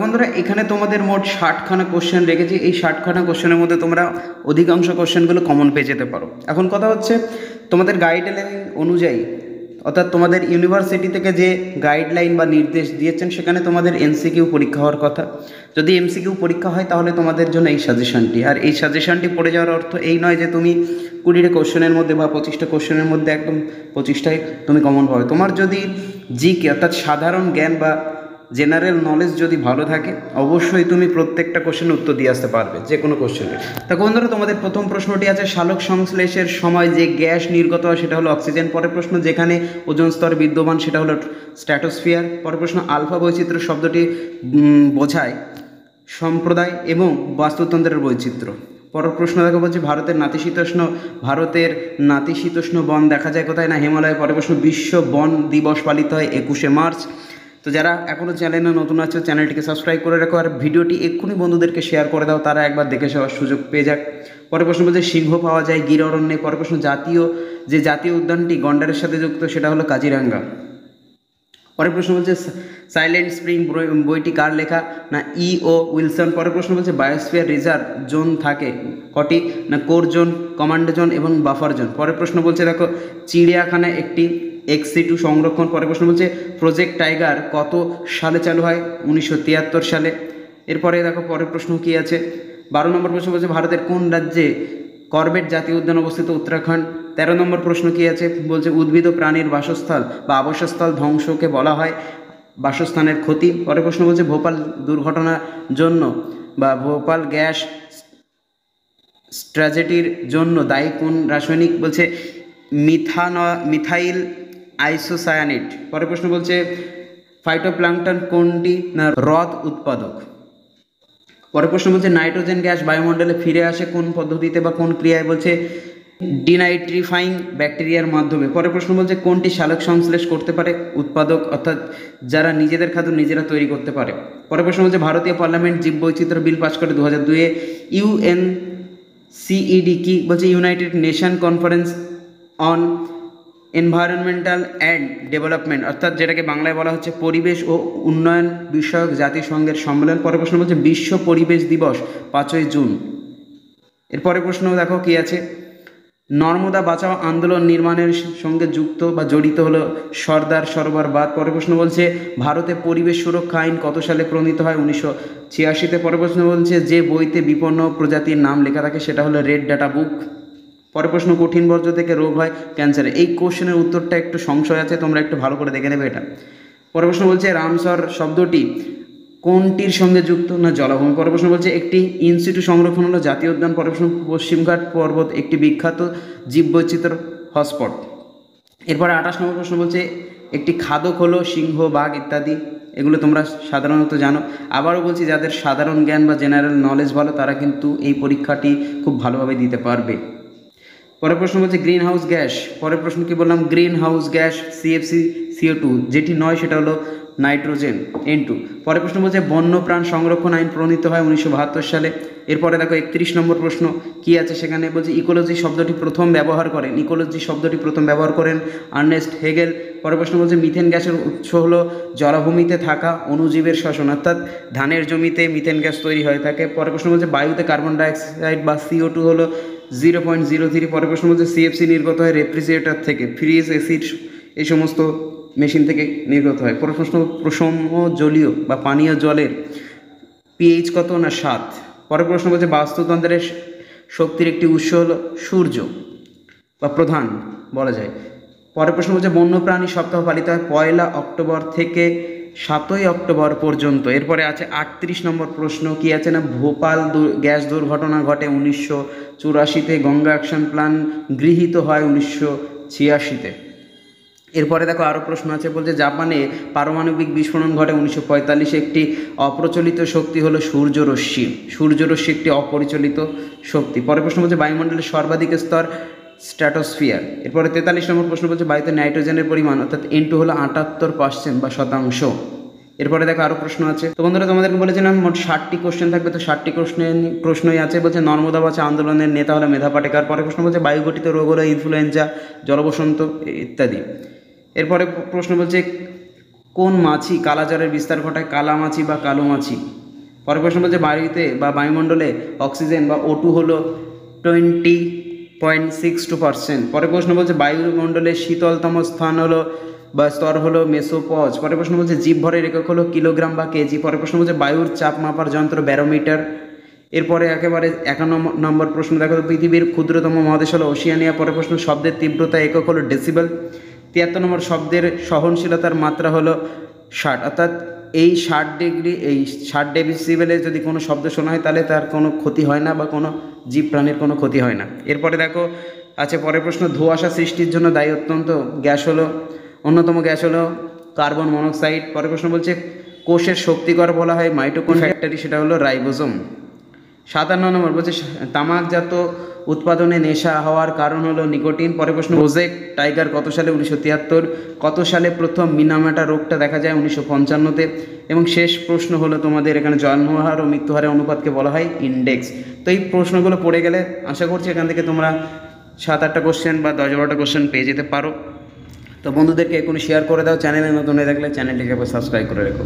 বন্ধুরা, এখানে তোমাদের মোট 60খানা কোশ্চেন রেখেছি। এই 60খানা কোশ্চেনের মধ্যে তোমরা অধিকাংশ কোশ্চেনগুলো কমন পেয়ে যেতে পারো। এখন কথা হচ্ছে, তোমাদের গাইডলাইন অনুযায়ী, অর্থাৎ তোমাদের ইউনিভার্সিটি থেকে যে গাইডলাইন বা নির্দেশ দিয়েছেন, সেখানে তোমাদের এমসিকিউ পরীক্ষা হওয়ার কথা। যদি এমসিকিউ পরীক্ষা হয় তাহলে তোমাদের জন্য এই সাজেশনটি। আর এই সাজেশনটি পড়ে যাওয়ার অর্থ এই নয় যে তুমি 20টা কোশ্চেনের মধ্যে বা 25টা কোশ্চেনের মধ্যে একদম 25টাই তুমি কমন পাবে। তোমার যদি জিকে অর্থাৎ সাধারণ জ্ঞান বা জেনারেল নলেজ যদি ভালো থাকে, অবশ্যই তুমি প্রত্যেকটা কোশ্চেনের উত্তর দিয়ে আসতে পারবে, যে কোনো কোশ্চেনের। তা বন্ধুরা, তোমাদের প্রথম প্রশ্নটি আছে, সালোক সংশ্লেষের সময় যে গ্যাস নির্গত হয় সেটা হলো অক্সিজেন। পরের প্রশ্ন, যেখানে ওজোন স্তর বিদ্যমান সেটা হলো স্ট্র্যাটোস্ফিয়ার। পরের প্রশ্ন, আলফা বৈচিত্র্য শব্দটি বোঝায় সম্প্রদায় এবং বাস্তুতন্ত্রের বৈচিত্র্য। পরের প্রশ্ন দেখো, বলছে ভারতের নাতিশীতোষ্ণ বন দেখা যায় কোথায়? না হিমালয়ে। পরের প্রশ্ন, বিশ্ব বন দিবস পালিত হয় 21শে মার্চ। তো যারা এখনও চ্যানেলে নতুন আছো, চ্যানেলটিকে সাবস্ক্রাইব করে রাখো, আর ভিডিওটি এক্ষুনি বন্ধুদেরকে শেয়ার করে দাও, তারা একবার দেখে যাওয়ার সুযোগ পেয়ে যাক। পরের প্রশ্ন বলছে, সিংহ পাওয়া যায় গির অরণ্যে। পরের প্রশ্ন, জাতীয় উদ্যানটি গন্ডারের সাথে যুক্ত সেটা হলো কাজিরাঙ্গা। পরের প্রশ্ন বলছে, সাইলেন্ট স্প্রিং বইটি কার লেখা? না ও উইলসন। পরের প্রশ্ন বলছে, বায়োস্ফিয়ার রিজার্ভ জোন থাকে কটি? না কোর জোন, কমান্ড জোন এবং বাফার জোন। পরের প্রশ্ন বলছে, দেখো, চিড়িয়াখানায় একটি XC2 সংরক্ষণ। পরের প্রশ্ন বলছে, প্রজেক্ট টাইগার কত সালে চালু হয়? 1973 সালে। এরপরে দেখো পরের প্রশ্ন কী আছে, 12 নম্বর প্রশ্ন বলছে, ভারতের কোন রাজ্যে করবেট জাতীয় উদ্যান অবস্থিত? উত্তরাখণ্ড। 13 নম্বর প্রশ্ন কী আছে, বলছে, উদ্ভিদ ও প্রাণীর বাসস্থল বা আবাসস্থল ধ্বংসকে বলা হয় বাসস্থানের ক্ষতি। পরের প্রশ্ন বলছে, ভোপাল দুর্ঘটনার জন্য বা ভোপাল গ্যাস ট্র্যাজেডির জন্য দায়ী কোন রাসায়নিক? বলছে মিথাইল আইসোসায়ানিড। পরের প্রশ্ন বলছে, ফাইটোপ্ল্যাঙ্কটন কোনটি? না হ্রদ উৎপাদক। পরের প্রশ্ন বলছে, নাইট্রোজেন গ্যাস বায়ুমণ্ডলে ফিরে আসে কোন পদ্ধতিতে বা কোন ক্রিয়ায়? বলছে ডিনাইট্রিফাইং ব্যাকটেরিয়ার মাধ্যমে। পরের প্রশ্ন বলছে, কোনটি সালোক সংশ্লেষ করতে পারে? উৎপাদক, অর্থাৎ যারা নিজেদের খাদ্য নিজেরা তৈরি করতে পারে। পরের প্রশ্ন বলছে, ভারতীয় পার্লামেন্ট জীববৈচিত্র্য বিল পাস করে 2002-এ। ইউএনসিইডি কি? বলছে United nation conference on environmental and development, অর্থাৎ যেটাকে বাংলায় বলা হচ্ছে পরিবেশ ও উন্নয়ন বিষয়ক জাতিসংঘের সম্মেলন। পরের প্রশ্ন বলছে, বিশ্ব পরিবেশ দিবস 5ই জুন। এরপরের প্রশ্ন দেখো কী আছে, নর্মদা বাঁচাও আন্দোলন নির্মাণের সঙ্গে যুক্ত বা জড়িত হলো সর্দার সরোবর বাঁধ। পরের প্রশ্ন বলছে, ভারতে পরিবেশ সুরক্ষা আইন কত সালে প্রণীত হয়? 1986-তে। পরের প্রশ্ন বলছে, যে বইতে বিপন্ন প্রজাতির নাম লেখা থাকে সেটা হলো রেড ডাটা বুক। পরের প্রশ্ন, কঠিন বর্জ্য থেকে রোগ হয় ক্যান্সারে। এই কোশ্চেনের উত্তরটা একটু সংশয় আছে, তোমরা একটু ভালো করে দেখে নেবে এটা। পরের প্রশ্ন বলছে, রামসর শব্দটি কোনটির সঙ্গে যুক্ত? না জলাভূমি। পরের প্রশ্ন বলছে, একটি ইনস্টিটিউট সংরক্ষণ হলো জাতীয় উদ্যান। পরের প্রশ্ন, পশ্চিমঘাট পর্বত একটি বিখ্যাত জীববৈচিত্র্য হটস্পট। এরপরে 28 নম্বর প্রশ্ন বলছে, একটি খাদক হলো সিংহ, বাঘ ইত্যাদি। এগুলো তোমরা সাধারণত জানো। আবারও বলছি, যাদের সাধারণ জ্ঞান বা জেনারেল নলেজ ভালো, তারা কিন্তু এই পরীক্ষাটি খুব ভালোভাবে দিতে পারবে। পরের প্রশ্ন বলছে, গ্রিন হাউস গ্যাস। পরের প্রশ্ন কি বললাম? গ্রিন হাউস গ্যাস CFC-CO2, যেটি নয় সেটা হলো নাইট্রোজেন N2। পরের প্রশ্ন বলছে, বন্যপ্রাণ সংরক্ষণ আইন প্রণীত হয় 1972 সালে। এরপরে দেখো 31 নম্বর প্রশ্ন কি আছে সেখানে, বলছে ইকোলজি শব্দটি প্রথম ব্যবহার করেন আর্নেস্ট হেগেল। পরের প্রশ্ন বলছে, মিথেন গ্যাসের উৎস হলো জলাভূমিতে থাকা অণুজীবের শ্বসন, অর্থাৎ ধানের জমিতে মিথেন গ্যাস তৈরি হয়ে থাকে। পরের প্রশ্ন বলছে, বায়ুতে কার্বন ডাইঅক্সাইড বা CO2 হলো 0.03। পরের প্রশ্ন বলছে, CFC নির্গত হয় রেফ্রিজারেটর থেকে, ফ্রিজ, এসিড এই সমস্ত মেশিন থেকে নির্গত হয়। পরের প্রশ্ন, প্রসম জলীয় বা পানীয় জলের pH কত? না 7। পরের প্রশ্ন বলছে, বাস্তুতন্ত্রের শক্তির একটি উৎস হলো সূর্য বা প্রধান বলা যায়। পরের প্রশ্ন বলছে, বন্যপ্রাণী সপ্তাহ পালিত হয় 1 অক্টোবর থেকে 7ই অক্টোবর পর্যন্ত। এরপরে আছে 38 নম্বর প্রশ্ন কি আছে না, ভোপাল গ্যাস দুর্ঘটনা ঘটে 1984-তে, গঙ্গা অ্যাকশন প্ল্যান গৃহীত হয় 1986-তে। এরপরে দেখো আরও প্রশ্ন আছে, বলছে জাপানে পারমাণবিক বিস্ফোরণ ঘটে 1945-এ। একটি অপ্রচলিত শক্তি হলো সূর্যরশ্মি একটি অপরিচালিত শক্তি। পরের প্রশ্ন বলছে, বায়ুমণ্ডলের সর্বাধিক স্তর স্ট্র্যাটোস্ফিয়ার। এরপরে 43 নম্বর প্রশ্ন বলছে, বায়ুতে নাইট্রোজেনের পরিমাণ অর্থাৎ N2 হলো 78% বা শতাংশ। এরপরে দেখো আরও প্রশ্ন আছে। তো বন্ধুরা, তোমাদেরকে বলেছিলাম মোট 60টি কোশ্চেন থাকবে, তো 60টি প্রশ্নই আছে। বলছে নর্মদা বাঁচাও আন্দোলনের নেতা হলো মেধা পাটেকার। পরের প্রশ্ন বলছে, বায়ুঘটিত রোগ হলো ইনফ্লুয়েঞ্জা, জলবসন্ত ইত্যাদি। এরপরে প্রশ্ন বলছে, কোন মাছি কালাজ্বরের বিস্তার ঘটায়? কালামাছি বা কালো মাছি। পরের প্রশ্ন বলছে বায়ুতে বা বায়ুমণ্ডলে অক্সিজেন বা O2 হলো 20.62%। পরের প্রশ্ন বলছে বায়ুমণ্ডলের শীতলতম স্থান হলো বা স্তর হলো মেসোপজ। পরের প্রশ্ন বলছে জীবভরের একক হলো কিলোগ্রাম বা কেজি। পরের প্রশ্ন বলছে বায়ুর চাপ মাপার যন্ত্র ব্যারোমিটার। এরপরে একেবারে 51 নম্বর প্রশ্ন দেখো, পৃথিবীর ক্ষুদ্রতম মহাদেশ হলো ওশিয়ানিয়া। পরের প্রশ্ন শব্দের তীব্রতা একক হলো ডেসিবেল। 73 নম্বর শব্দের সহনশীলতার মাত্রা হলো 60, অর্থাৎ এই 60 ডেসিবেলে যদি কোনো শব্দ শোনা হয় তাহলে তার কোনো ক্ষতি হয় না বা কোনো জীব প্রাণীর কোনো ক্ষতি হয় না। এরপরে দেখো আছে পরের প্রশ্ন, ধোঁয়াশা সৃষ্টির জন্য দায়ী অন্যতম গ্যাস হলো কার্বন মনোক্সাইড। পরের প্রশ্ন বলছে কোষের শক্তিকর বলা হয় মাইটোকন্ড্রিয়া ফ্যাক্টরি, সেটা হলো রাইবোজোম। 57 নম্বর বলছে তামাকজাত উৎপাদনে নেশা হওয়ার কারণ হলো নিকোটিন। পরের প্রশ্ন প্রজেক্ট টাইগার কত সালে? 1973। কত সালে প্রথম মিনামাটা রোগটা দেখা যায়? 1955-তে। এবং শেষ প্রশ্ন হলো তোমাদের এখানে জন্মহার ও মৃত্যুহারের অনুপাতকে বলা হয় ইন্ডেক্স। তো এই প্রশ্নগুলো পড়ে গেলে আশা করছি এখান থেকে তোমরা 7-8টা কোশ্চেন বা 10-12টা কোশ্চেন পেয়ে যেতে পারো। তো বন্ধুদেরকে এখনই শেয়ার করে দাও, চ্যানেলে নতুন হয়ে থাকলে চ্যানেলটিকে সাবস্ক্রাইব করে রেখো।